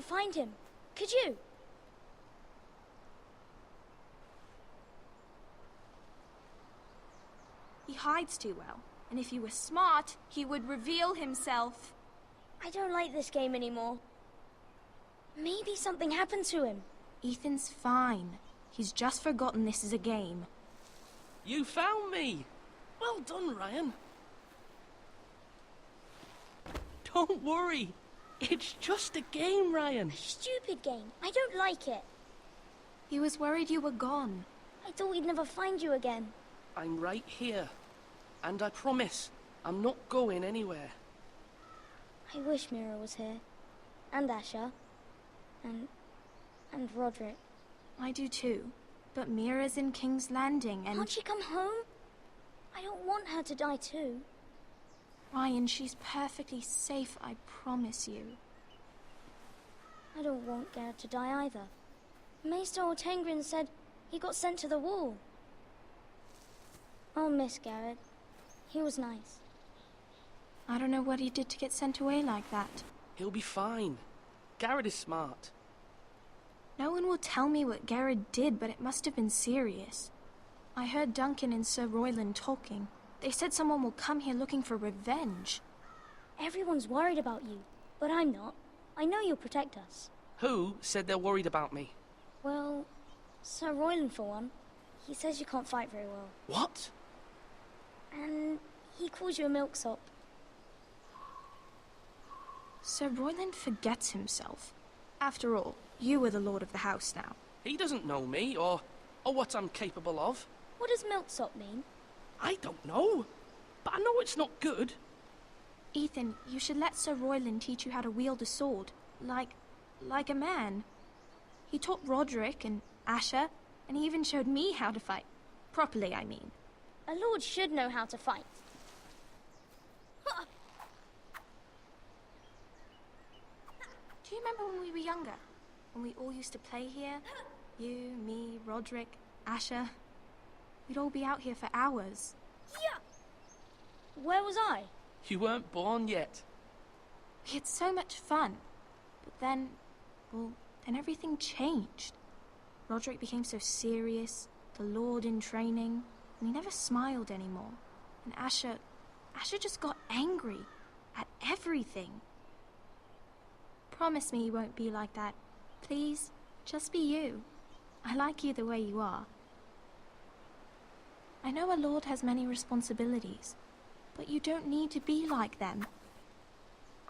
couldn't find him. Could you? He hides too well, and if he were smart, he would reveal himself. I don't like this game anymore. Maybe something happened to him. Ethan's fine. He's just forgotten this is a game. You found me! Well done, Ryan. Don't worry. It's just a game, Ryan. A stupid game. I don't like it. He was worried you were gone. I thought we'd never find you again. I'm right here. And I promise, I'm not going anywhere. I wish Mira was here. And Asher. And Roderick. I do too. But Mira's in King's Landing and... Can't she come home? I don't want her to die too. Ryan, she's perfectly safe, I promise you. I don't want Garrett to die either. Maester Ortengrin said he got sent to the wall. I'll miss Garrett. He was nice. I don't know what he did to get sent away like that. He'll be fine. Garrett is smart. No one will tell me what Garrett did, but it must have been serious. I heard Duncan and Sir Royland talking. They said someone will come here looking for revenge. Everyone's worried about you, but I'm not. I know you'll protect us. Who said they're worried about me? Well, Sir Royland for one. He says you can't fight very well. What? And he calls you a milksop. Sir Royland forgets himself. After all, you are the lord of the house now. He doesn't know me, or what I'm capable of. What does milksop mean? I don't know, but I know it's not good. Ethan, you should let Sir Royland teach you how to wield a sword, like a man. He taught Roderick and Asher, and he even showed me how to fight. Properly, I mean. A lord should know how to fight. Do you remember when we were younger? When we all used to play here? You, me, Roderick, Asher. We'd all be out here for hours. Yeah. Where was I? You weren't born yet. We had so much fun. But then, then everything changed. Roderick became so serious, the Lord in training, and he never smiled anymore. And Asher just got angry at everything. Promise me you won't be like that. Please, just be you. I like you the way you are. I know a lord has many responsibilities, but you don't need to be like them.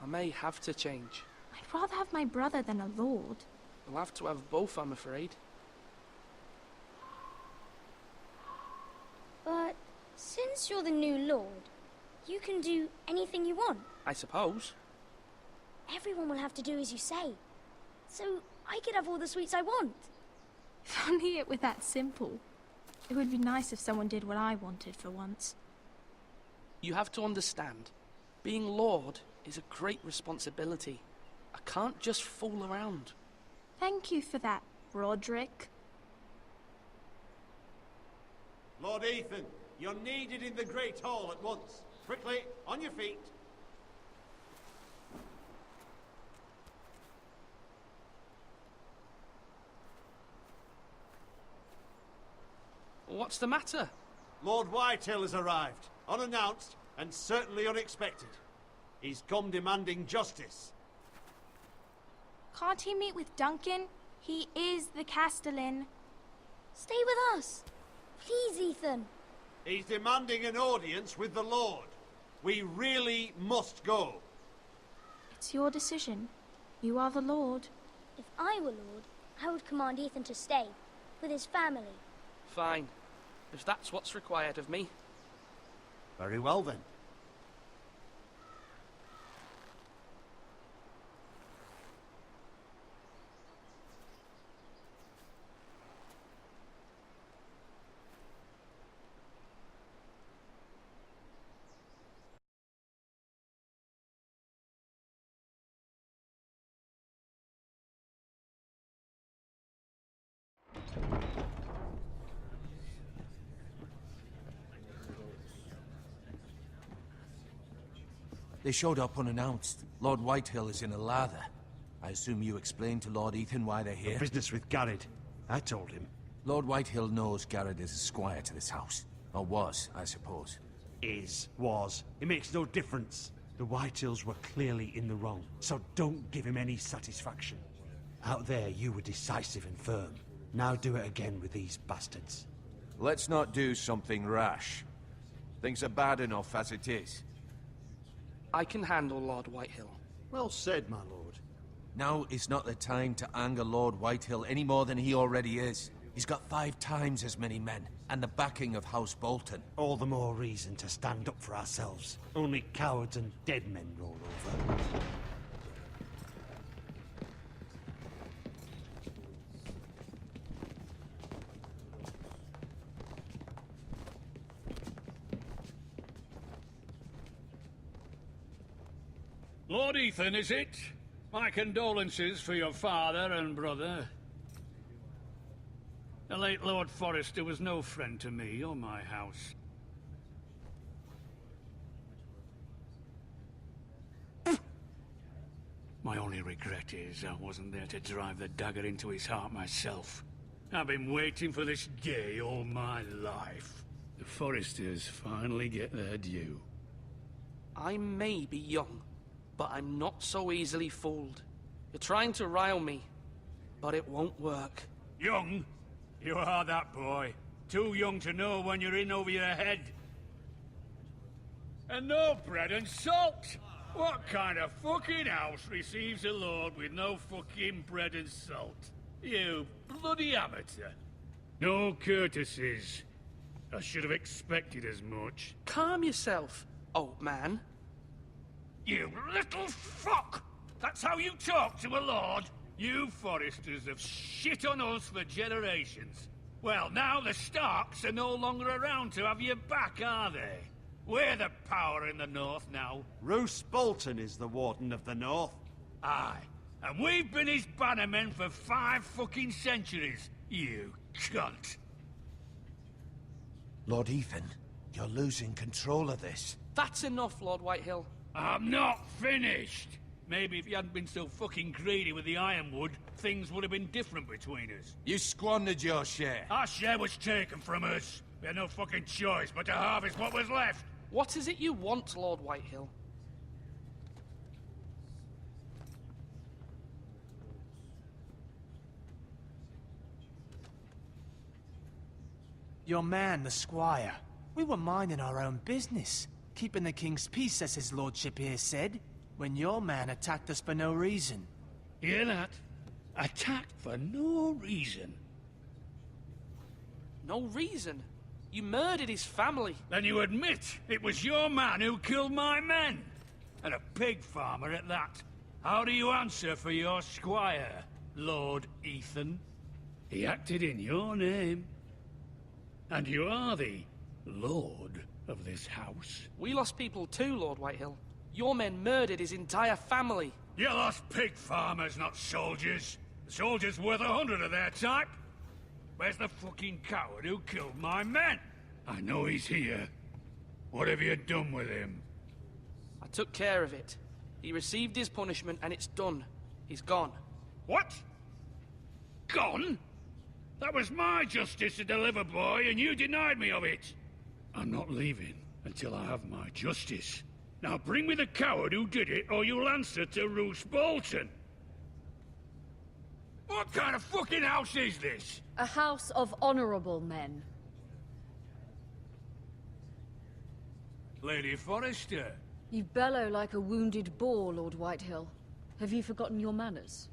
I may have to change. I'd rather have my brother than a lord. I'll have to have both, I'm afraid. But since you're the new lord, you can do anything you want. I suppose. Everyone will have to do as you say. So I could have all the sweets I want. If only it were that simple. It would be nice if someone did what I wanted for once. You have to understand, being Lord is a great responsibility. I can't just fool around. Thank you for that, Roderick. Lord Ethan, you're needed in the Great Hall at once. Quickly, on your feet. What's the matter? Lord Whitehill has arrived, unannounced and certainly unexpected. He's come demanding justice. Can't he meet with Duncan? He is the Castellan. Stay with us. Please, Ethan. He's demanding an audience with the Lord. We really must go. It's your decision. You are the Lord. If I were Lord, I would command Ethan to stay, with his family. Fine, if that's what's required of me. Very well then. They showed up unannounced. Lord Whitehill is in a lather. I assume you explained to Lord Ethan why they're here? Business with Garrett. I told him. Lord Whitehill knows Garrett is a squire to this house. Or was, I suppose. Was. It makes no difference. The Whitehills were clearly in the wrong, so don't give him any satisfaction. Out there, you were decisive and firm. Now do it again with these bastards. Let's not do something rash. Things are bad enough as it is. I can handle Lord Whitehill. Well said, my lord. Now is not the time to anger Lord Whitehill any more than he already is. He's got 5 times as many men, and the backing of House Bolton. All the more reason to stand up for ourselves. Only cowards and dead men roll over. Lord Ethan, is it? My condolences for your father and brother. The late Lord Forrester was no friend to me or my house. My only regret is I wasn't there to drive the dagger into his heart myself. I've been waiting for this day all my life. The Forresters finally get their due. I may be young, but I'm not so easily fooled. You're trying to rile me, but it won't work. Young? You are that boy. Too young to know when you're in over your head. And no bread and salt! What kind of fucking house receives a lord with no fucking bread and salt? You bloody amateur. No courtesies. I should have expected as much. Calm yourself, old man. You little fuck! That's how you talk to a lord? You Forresters have shit on us for generations. Well, now the Starks are no longer around to have your back, are they? We're the power in the north now. Roose Bolton is the Warden of the North. Aye. And we've been his bannermen for 5 fucking centuries, you cunt. Lord Ethan, you're losing control of this. That's enough, Lord Whitehill. I'm not finished. Maybe if you hadn't been so fucking greedy with the ironwood, things would have been different between us. You squandered your share. Our share was taken from us. We had no fucking choice but to harvest what was left. What is it you want, Lord Whitehill? Your man, the squire. We were minding our own business. Keeping the king's peace, as his lordship here said. When your man attacked us for no reason. Hear that? Attacked for no reason. No reason? You murdered his family. Then you admit it was your man who killed my men. And a pig farmer at that. How do you answer for your squire, Lord Ethan? He acted in your name. And you are the lord of this house. We lost people too, Lord Whitehill. Your men murdered his entire family. You lost pig farmers, not soldiers. The soldiers worth 100 of their type. Where's the fucking coward who killed my men? I know he's here. What have you done with him? I took care of it. He received his punishment and it's done. He's gone. What? Gone? That was my justice to deliver, boy, and you denied me of it. I'm not leaving until I have my justice. Now bring me the coward who did it, or you'll answer to Roose Bolton. What kind of fucking house is this? A house of honorable men. Lady Forrester. You bellow like a wounded boar, Lord Whitehill. Have you forgotten your manners?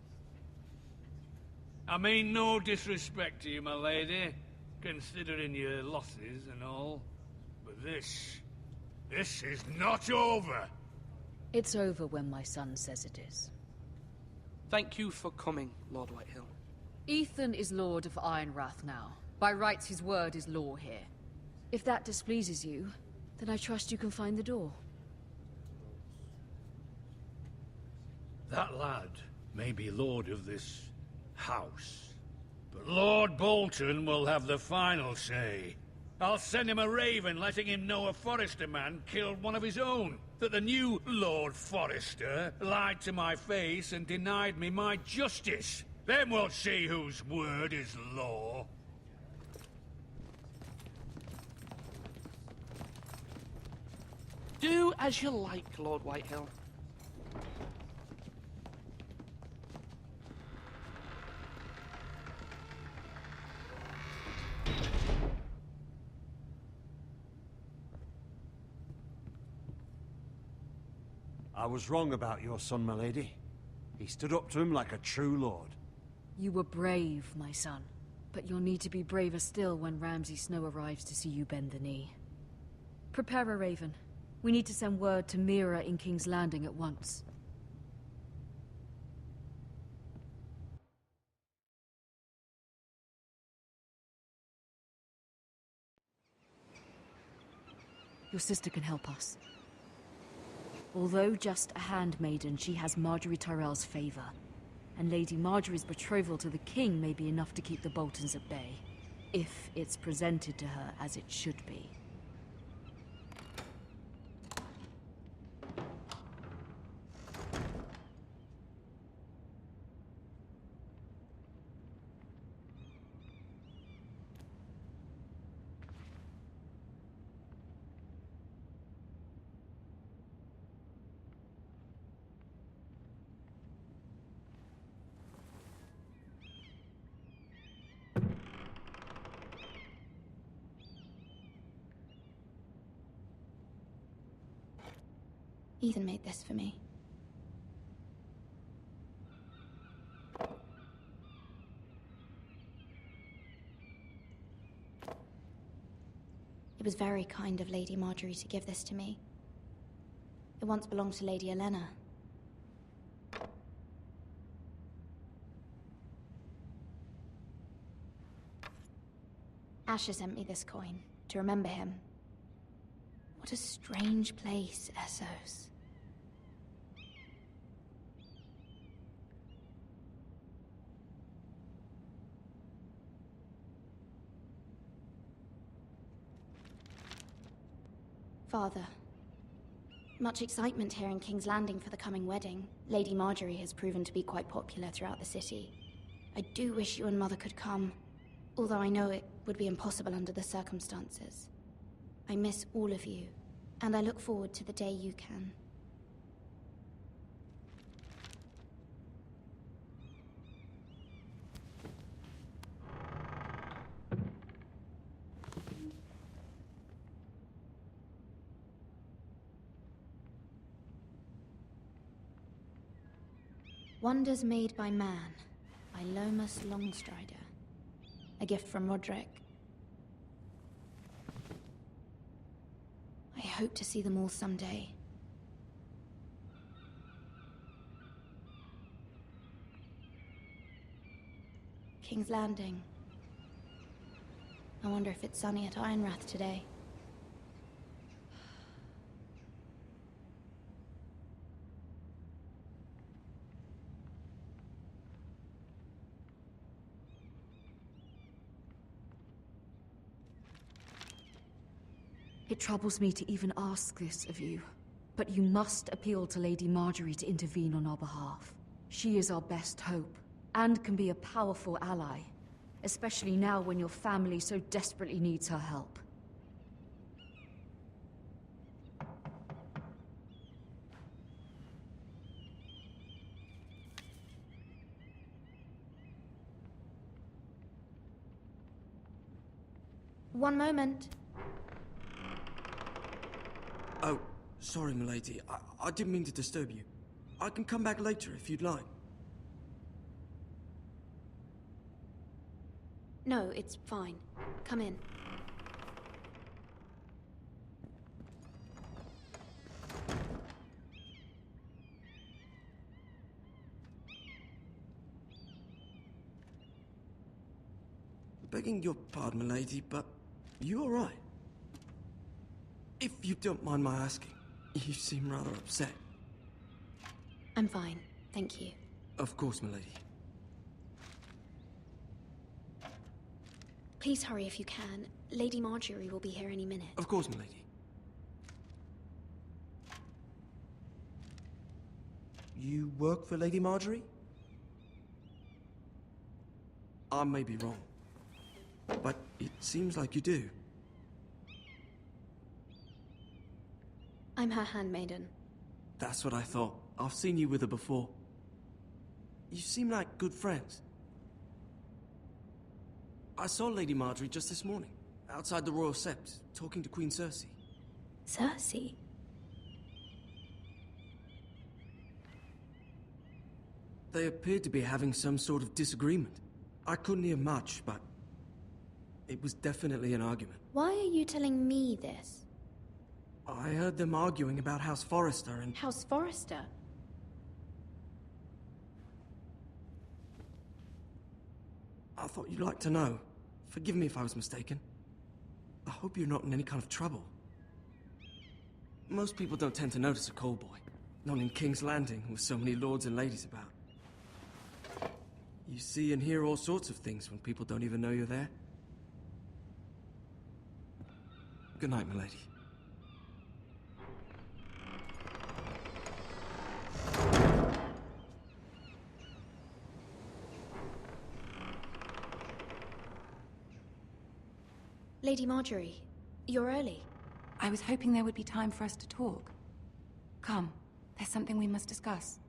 I mean no disrespect to you, my lady, considering your losses and all. But this is not over. It's over when my son says it is. Thank you for coming, Lord Whitehill. Ethan is Lord of Ironrath now. By rights, his word is law here. If that displeases you, then I trust you can find the door. That lad may be lord of this house, but Lord Bolton will have the final say. I'll send him a raven letting him know a Forrester man killed one of his own. That the new Lord Forrester lied to my face and denied me my justice. Then we'll see whose word is law. Do as you like, Lord Whitehill. I was wrong about your son, my lady. He stood up to him like a true lord. You were brave, my son. But you'll need to be braver still when Ramsay Snow arrives to see you bend the knee. Prepare a raven. We need to send word to Mira in King's Landing at once. Your sister can help us. Although just a handmaiden, she has Marjorie Tyrell's favor. And Lady Marjorie's betrothal to the king may be enough to keep the Boltons at bay. If it's presented to her as it should be. Ethan made this for me. It was very kind of Lady Marjorie to give this to me. It once belonged to Lady Elena. Asher sent me this coin to remember him. What a strange place, Essos. Father, much excitement here in King's Landing for the coming wedding. Lady Marjorie has proven to be quite popular throughout the city. I do wish you and Mother could come, although I know it would be impossible under the circumstances. I miss all of you, and I look forward to the day you can. Wonders Made by Man, by Lomas Longstrider. A gift from Roderick. I hope to see them all someday. King's Landing. I wonder if it's sunny at Ironrath today. It troubles me to even ask this of you, but you must appeal to Lady Marjorie to intervene on our behalf. She is our best hope, and can be a powerful ally, especially now when your family so desperately needs her help. One moment. Oh, sorry, milady. I didn't mean to disturb you. I can come back later if you'd like. No, it's fine. Come in. Begging your pardon, milady, but you all right? If you don't mind my asking, you seem rather upset. I'm fine, thank you. Of course, milady. Please hurry if you can. Lady Marjorie will be here any minute. Of course, milady. You work for Lady Marjorie? I may be wrong, but it seems like you do. I'm her handmaiden. That's what I thought. I've seen you with her before. You seem like good friends. I saw Lady Marjorie just this morning, outside the Royal Sept, talking to Queen Cersei. Cersei? They appeared to be having some sort of disagreement. I couldn't hear much, but it was definitely an argument. Why are you telling me this? I heard them arguing about House Forrester and... House Forrester? I thought you'd like to know. Forgive me if I was mistaken. I hope you're not in any kind of trouble. Most people don't tend to notice a call boy. Not in King's Landing, with so many lords and ladies about. You see and hear all sorts of things when people don't even know you're there. Good night, milady. Lady Marjorie, you're early. I was hoping there would be time for us to talk. Come, there's something we must discuss.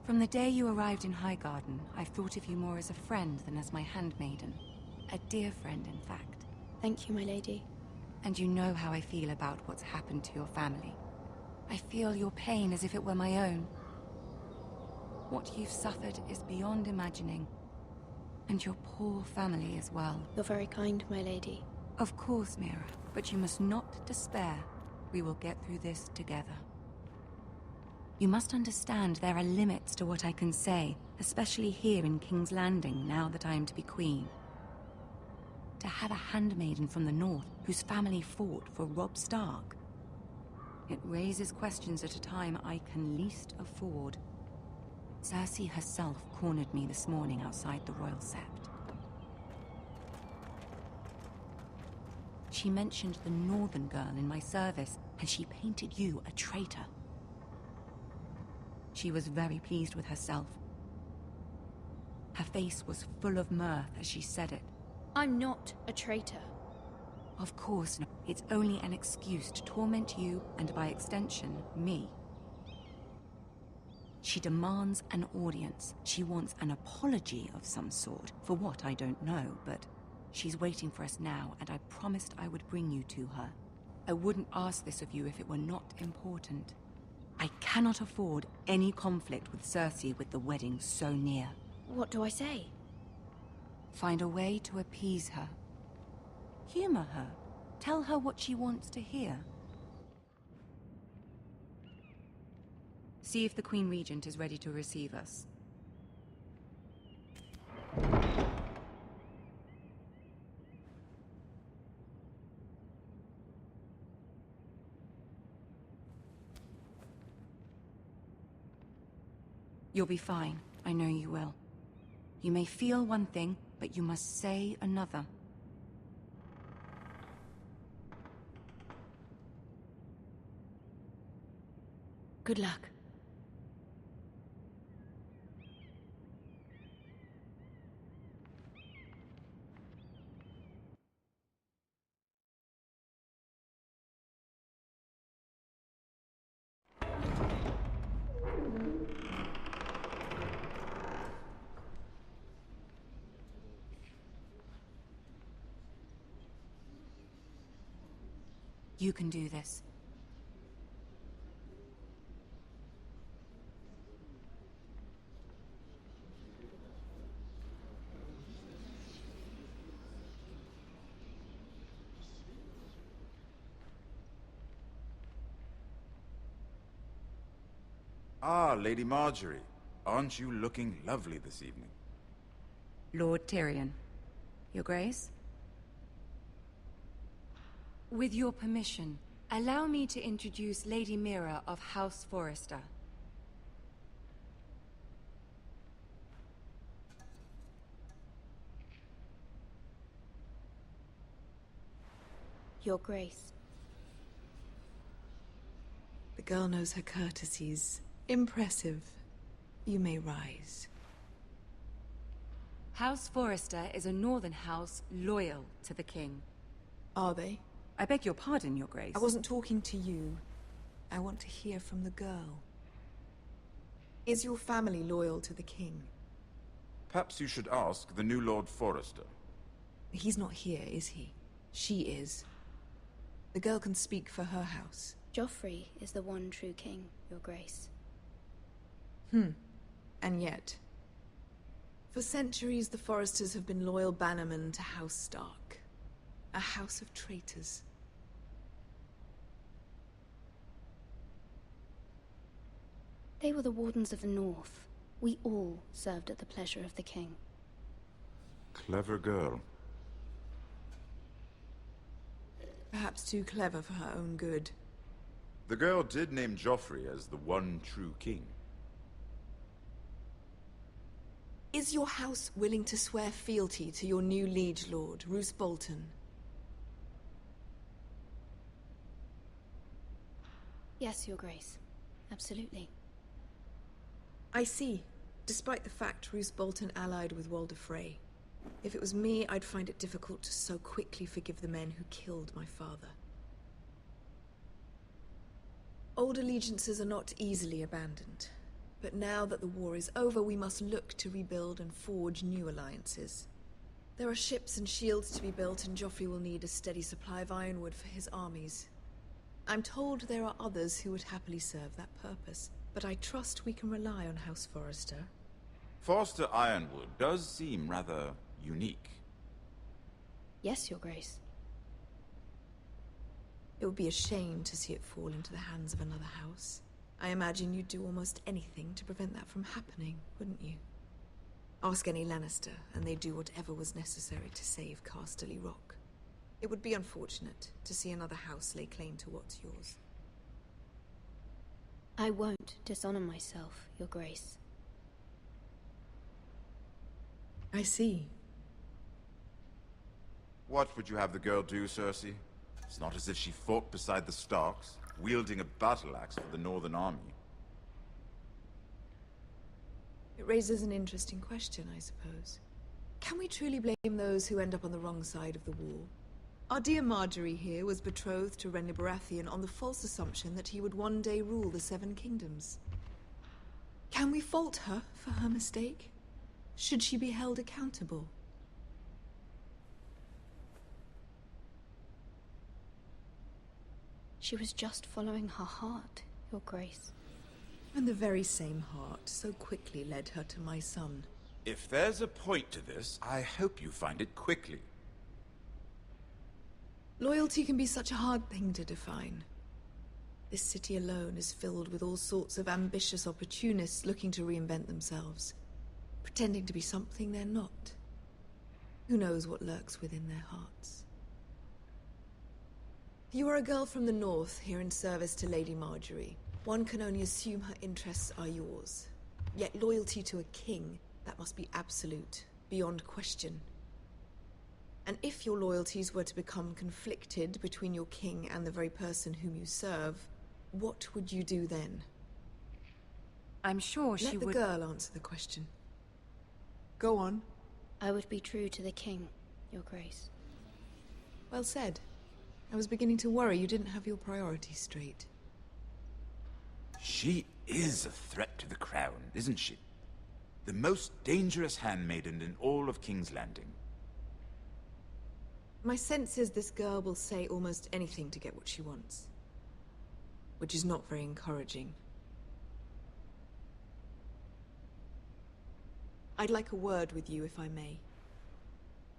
From the day you arrived in Highgarden, I've thought of you more as a friend than as my handmaiden. A dear friend, in fact. Thank you, my lady. And you know how I feel about what's happened to your family. I feel your pain as if it were my own. What you've suffered is beyond imagining. And your poor family as well. You're very kind, my lady. Of course, Mira, but you must not despair. We will get through this together. You must understand there are limits to what I can say, especially here in King's Landing, now that I am to be queen. To have a handmaiden from the north whose family fought for Robb Stark. It raises questions at a time I can least afford. Cersei herself cornered me this morning outside the Royal Sept. She mentioned the northern girl in my service, and she painted you a traitor. She was very pleased with herself. Her face was full of mirth as she said it. I'm not a traitor. Of course not. It's only an excuse to torment you, and by extension, me. She demands an audience. She wants an apology of some sort. For what, I don't know, but she's waiting for us now, and I promised I would bring you to her. I wouldn't ask this of you if it were not important. I cannot afford any conflict with Cersei with the wedding so near. What do I say? Find a way to appease her. Humor her. Tell her what she wants to hear. See if the Queen Regent is ready to receive us. You'll be fine. I know you will. You may feel one thing, but you must say another. Good luck. You can do this. Ah, Lady Marjorie. Aren't you looking lovely this evening? Lord Tyrion. Your Grace? With your permission, Allow me to introduce Lady Mira of House Forrester. Your Grace. The girl knows her courtesies. Impressive. You may rise. House Forrester is a northern house loyal to the king. Are they? I beg your pardon, Your Grace. I wasn't talking to you. I want to hear from the girl. Is your family loyal to the king? Perhaps you should ask the new Lord Forrester. He's not here, is he? She is. The girl can speak for her house. Joffrey is the one true king, Your Grace. And yet... For centuries, the Forresters have been loyal bannermen to House Stark. A house of traitors. They were the Wardens of the North. We all served at the pleasure of the king. Clever girl. Perhaps too clever for her own good. The girl did name Joffrey as the one true king. Is your house willing to swear fealty to your new liege lord, Roose Bolton? Yes, Your Grace. Absolutely. I see. Despite the fact Roose Bolton allied with Walder Frey. If it was me, I'd find it difficult to so quickly forgive the men who killed my father. Old allegiances are not easily abandoned. But now that the war is over, we must look to rebuild and forge new alliances. There are ships and shields to be built, and Joffrey will need a steady supply of ironwood for his armies. I'm told there are others who would happily serve that purpose, but I trust we can rely on House Forrester. Forrester Ironwood does seem rather unique. Yes, Your Grace. It would be a shame to see it fall into the hands of another house. I imagine you'd do almost anything to prevent that from happening, wouldn't you? Ask any Lannister, and they'd do whatever was necessary to save Casterly Rock. It would be unfortunate to see another house lay claim to what's yours. I won't dishonor myself, Your Grace. I see. What would you have the girl do, Cersei? It's not as if she fought beside the Starks, wielding a battle axe for the Northern Army. It raises an interesting question, I suppose. Can we truly blame those who end up on the wrong side of the war? Our dear Marjorie here was betrothed to Renly Baratheon on the false assumption that he would one day rule the Seven Kingdoms. Can we fault her for her mistake? Should she be held accountable? She was just following her heart, Your Grace. And the very same heart so quickly led her to my son. If there's a point to this, I hope you find it quickly. Loyalty can be such a hard thing to define. This city alone is filled with all sorts of ambitious opportunists looking to reinvent themselves, pretending to be something they're not. Who knows what lurks within their hearts? You are a girl from the north, here in service to Lady Marjorie. One can only assume her interests are yours. Yet loyalty to a king, that must be absolute, beyond question. And if your loyalties were to become conflicted between your king and the very person whom you serve, what would you do then? I'm sure she would... Let the girl answer the question. Go on. I would be true to the king, Your Grace. Well said. I was beginning to worry you didn't have your priorities straight. She is a threat to the crown, isn't she? The most dangerous handmaiden in all of King's Landing. My sense is this girl will say almost anything to get what she wants. Which is not very encouraging. I'd like a word with you, if I may.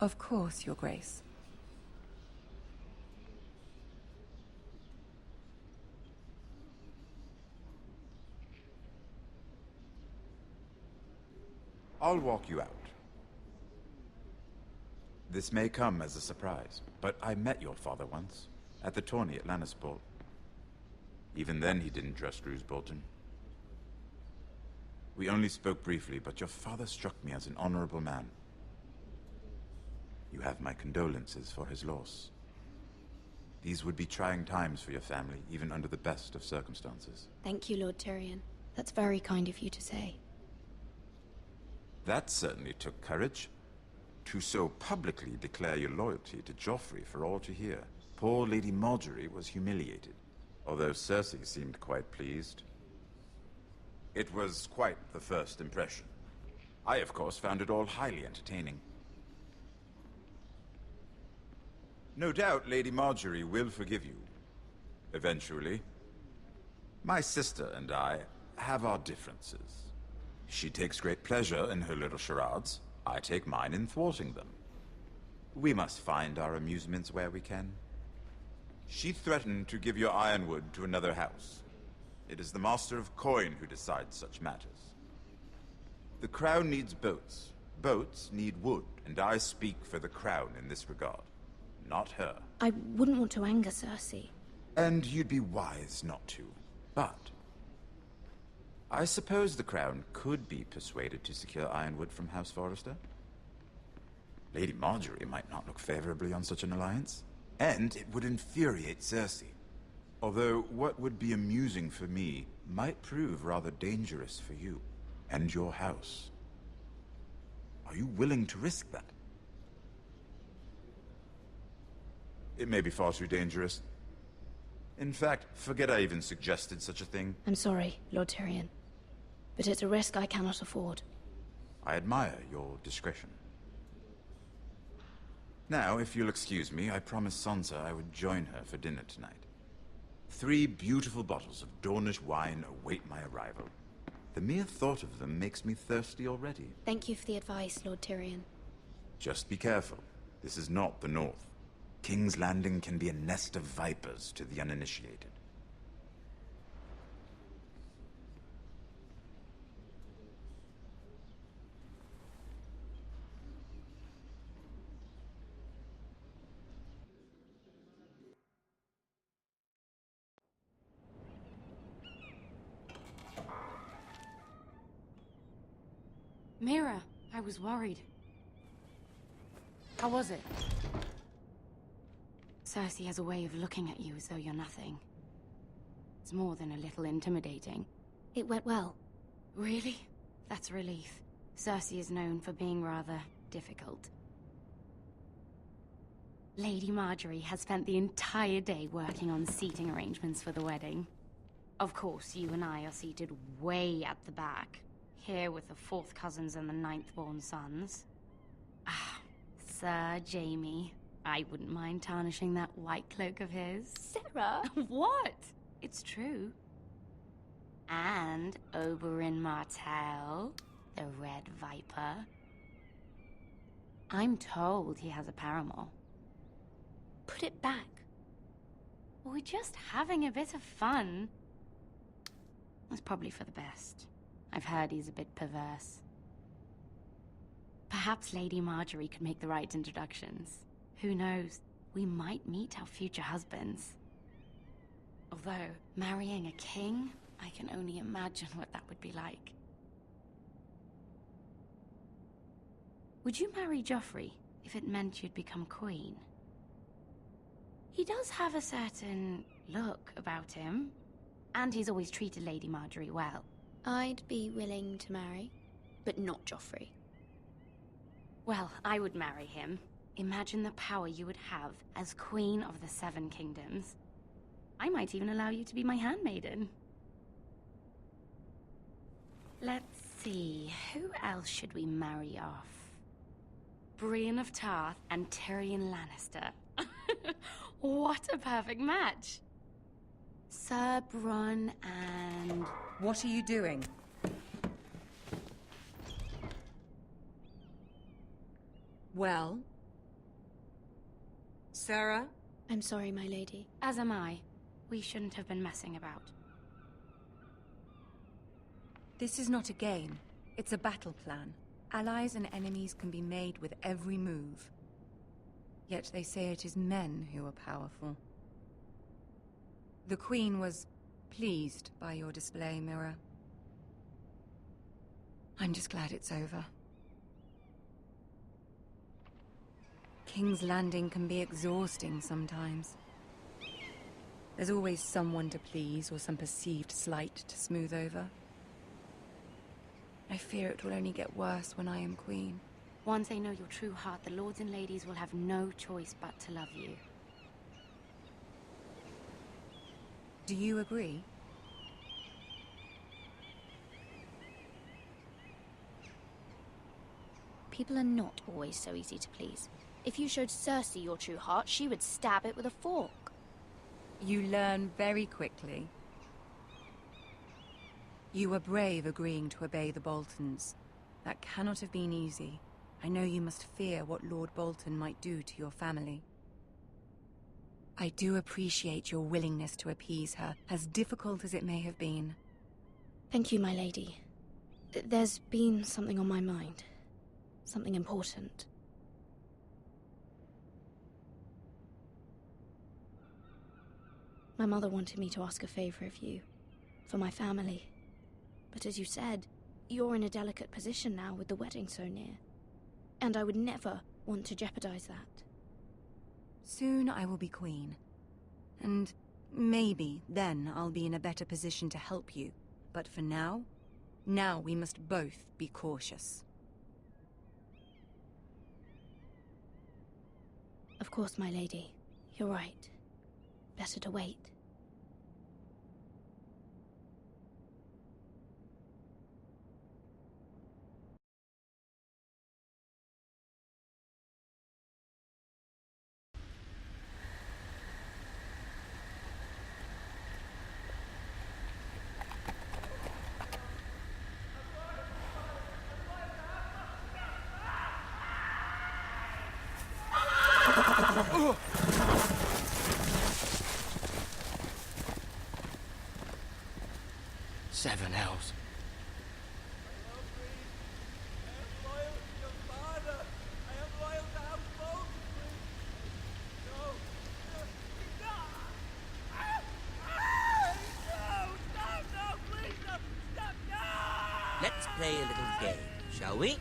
Of course, Your Grace. I'll walk you out. This may come as a surprise, but I met your father once, at the tourney at Lannisport. Even then, he didn't trust Roose Bolton. We only spoke briefly, but your father struck me as an honorable man. You have my condolences for his loss. These would be trying times for your family, even under the best of circumstances. Thank you, Lord Tyrion. That's very kind of you to say. That certainly took courage. To so publicly declare your loyalty to Joffrey for all to hear. Poor Lady Marjorie was humiliated, although Cersei seemed quite pleased. It was quite the first impression. I, of course, found it all highly entertaining. No doubt Lady Marjorie will forgive you. Eventually. My sister and I have our differences. She takes great pleasure in her little charades. I take mine in thwarting them. We must find our amusements where we can. She threatened to give your ironwood to another house. It is the Master of Coin who decides such matters. The Crown needs boats. Boats need wood, and I speak for the Crown in this regard. Not her. I wouldn't want to anger Cersei. And you'd be wise not to. But I suppose the Crown could be persuaded to secure ironwood from House Forrester. Lady Marjorie might not look favorably on such an alliance. And it would infuriate Cersei. Although what would be amusing for me might prove rather dangerous for you and your house. Are you willing to risk that? It may be far too dangerous. In fact, forget I even suggested such a thing. I'm sorry, Lord Tyrion. But it's a risk I cannot afford. I admire your discretion. Now, if you'll excuse me, I promised Sansa I would join her for dinner tonight. 3 beautiful bottles of Dornish wine await my arrival. The mere thought of them makes me thirsty already. Thank you for the advice, Lord Tyrion. Just be careful. This is not the North. King's Landing can be a nest of vipers to the uninitiated. Mira, I was worried. How was it? Cersei has a way of looking at you as though you're nothing. It's more than a little intimidating. It went well. Really? That's a relief. Cersei is known for being rather difficult. Lady Marjorie has spent the entire day working on seating arrangements for the wedding. Of course, you and I are seated way at the back. Here with the 4th cousins and the 9th-born sons. Ah, Sir Jaime. I wouldn't mind tarnishing that white cloak of his. Sarah? What? It's true. And Oberyn Martell, the Red Viper. I'm told he has a paramour. Put it back. We're just having a bit of fun. It's probably for the best. I've heard he's a bit perverse. Perhaps Lady Marjorie could make the right introductions. Who knows? We might meet our future husbands. Although, marrying a king, I can only imagine what that would be like. Would you marry Joffrey if it meant you'd become queen? He does have a certain look about him, and he's always treated Lady Marjorie well. I'd be willing to marry, but not Joffrey. Well, I would marry him. Imagine the power you would have as Queen of the 7 Kingdoms. I might even allow you to be my handmaiden. Let's see, who else should we marry off? Brienne of Tarth and Tyrion Lannister. What a perfect match! Sir Bronn and... What are you doing? Well? Sarah? I'm sorry, my lady. As am I. We shouldn't have been messing about. This is not a game. It's a battle plan. Allies and enemies can be made with every move. Yet they say it is men who are powerful. The Queen was pleased by your display, Mirror. I'm just glad it's over. King's Landing can be exhausting sometimes. There's always someone to please or some perceived slight to smooth over. I fear it will only get worse when I am queen. Once they know your true heart, the lords and ladies will have no choice but to love you. Do you agree? People are not always so easy to please. If you showed Cersei your true heart, she would stab it with a fork. You learn very quickly. You were brave agreeing to obey the Boltons. That cannot have been easy. I know you must fear what Lord Bolton might do to your family. I do appreciate your willingness to appease her, as difficult as it may have been. Thank you, my lady. There's been something on my mind. Something important. My mother wanted me to ask a favor of you, for my family. But as you said, you're in a delicate position now with the wedding so near. And I would never want to jeopardize that. Soon I will be queen. And maybe then I'll be in a better position to help you. But for now we must both be cautious. Of course, my lady. You're right. Better to wait. Seven hells. Let's play a little game, shall we?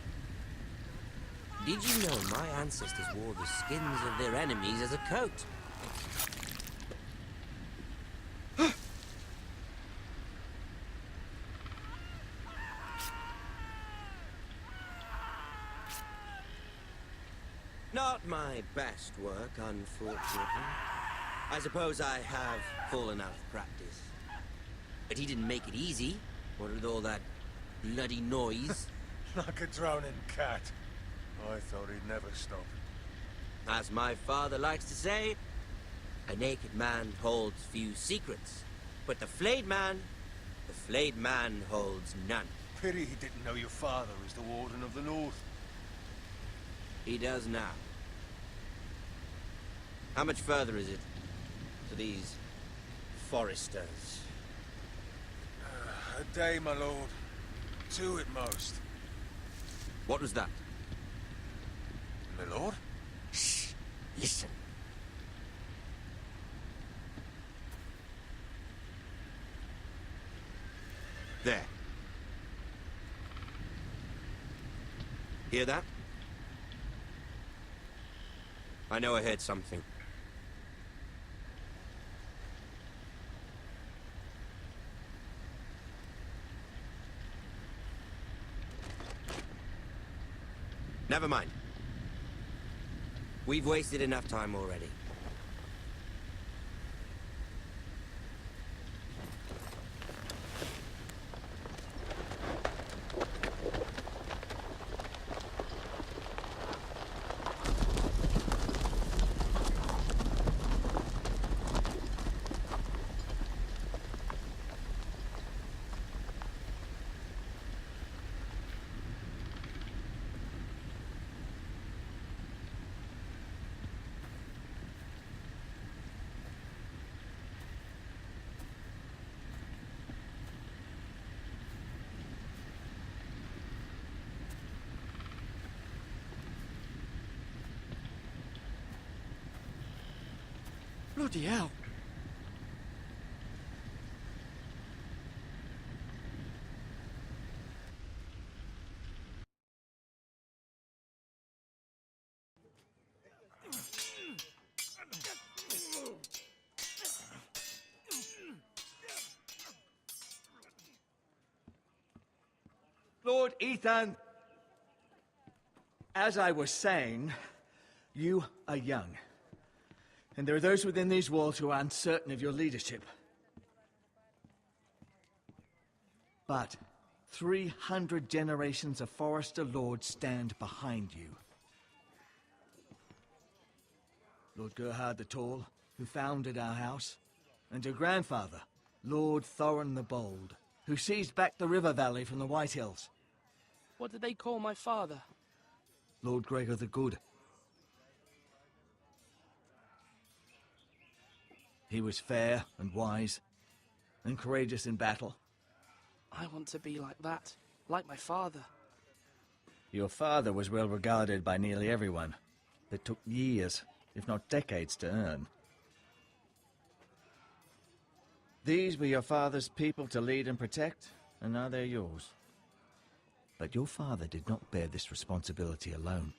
Did you know my ancestors wore the skins of their enemies as a coat? Not my best work, unfortunately. I suppose I have fallen out of practice. But he didn't make it easy, what with all that bloody noise. Like a drowning cat. I thought he'd never stop. As my father likes to say, a naked man holds few secrets. But the flayed man holds none. Pity he didn't know your father was the Warden of the North. He does now. How much further is it to these foresters? A day, my lord. 2 at most. What was that? My lord? Shh! Listen. There. Hear that? I know I heard something. Never mind. We've wasted enough time already. Bloody hell. Lord Ethan! As I was saying, you are young. And there are those within these walls who are uncertain of your leadership. But 300 generations of Forester Lords stand behind you. Lord Gerhard the Tall, who founded our house, and your grandfather, Lord Thorin the Bold, who seized back the river valley from the White Hills. What did they call my father? Lord Gregor the Good. He was fair and wise, and courageous in battle. I want to be like that, like my father. Your father was well regarded by nearly everyone. It took years, if not decades, to earn. These were your father's people to lead and protect, and now they're yours. But your father did not bear this responsibility alone.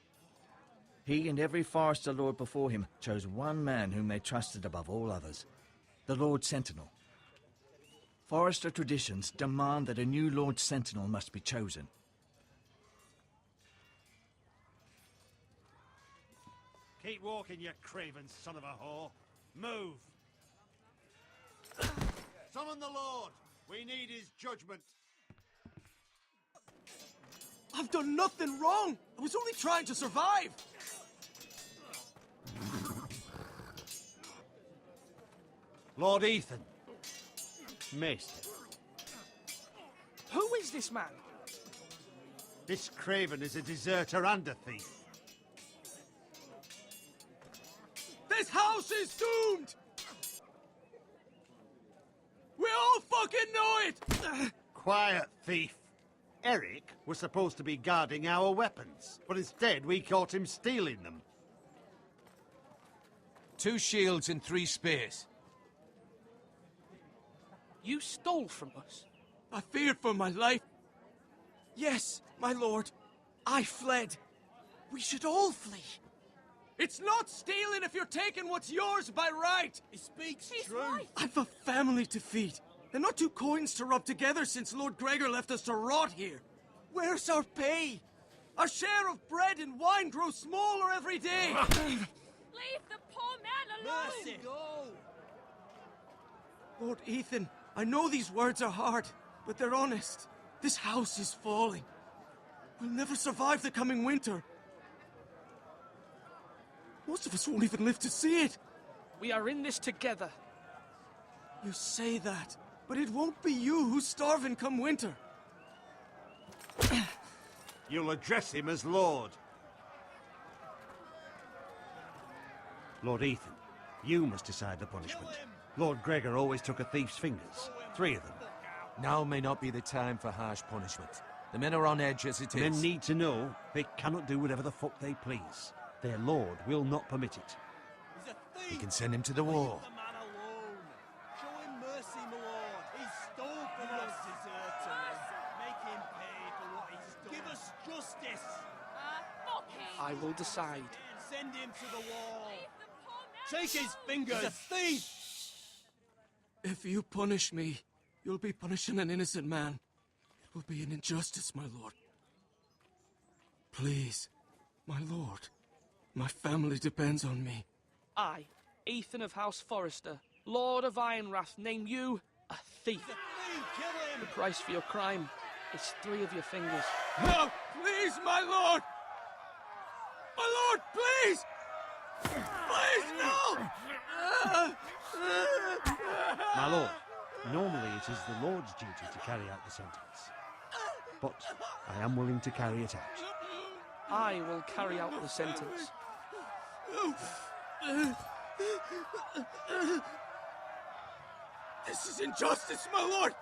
He and every Forester Lord before him chose one man whom they trusted above all others, the Lord Sentinel. Forester traditions demand that a new Lord Sentinel must be chosen. Keep walking, you craven son of a whore. Move! Summon the Lord! We need his judgment. I've done nothing wrong! I was only trying to survive! Lord Ethan. Maester. Who is this man? This craven is a deserter and a thief. This house is doomed! We all fucking know it! Quiet, thief. Eric was supposed to be guarding our weapons, but instead we caught him stealing them. 2 shields and 3 spears. You stole from us. I feared for my life. Yes, my lord. I fled. We should all flee. It's not stealing if you're taking what's yours by right. He speaks He's true. Right. I've a family to feed, and not 2 coins to rub together since Lord Gregor left us to rot here. Where's our pay? Our share of bread and wine grows smaller every day. Leave the poor man alone! Mercy. Go. Lord Ethan, I know these words are hard, but they're honest. This house is falling. We'll never survive the coming winter. Most of us won't even live to see it. We are in this together. You say that, but it won't be you who's starving come winter. You'll address him as Lord. Lord Ethan, you must decide the punishment. Lord Gregor always took a thief's fingers. 3 of them. Now may not be the time for harsh punishment. The men are on edge as it is. Men need to know they cannot do whatever the fuck they please. Their lord will not permit it. He's a thief. We can send him to the war. Leave the man alone. Show him mercy, my lord. He stole from us. Deserter. Make him pay for what he's done. Give us justice. Fuck him! I will decide. Send him to the wall. Leave the poor man Take his alone. fingers. He's a thief. If you punish me, you'll be punishing an innocent man. It will be an injustice, my lord. Please, my lord. My family depends on me. I, Ethan of House Forester, Lord of Ironwrath, name you a thief. He's a thief. Kill him. The price for your crime is 3 of your fingers. No, please, my lord! My lord, please! Please, no! My lord, normally it is the Lord's duty to carry out the sentence. But I am willing to carry it out. I will carry out the sentence. This is injustice, my lord!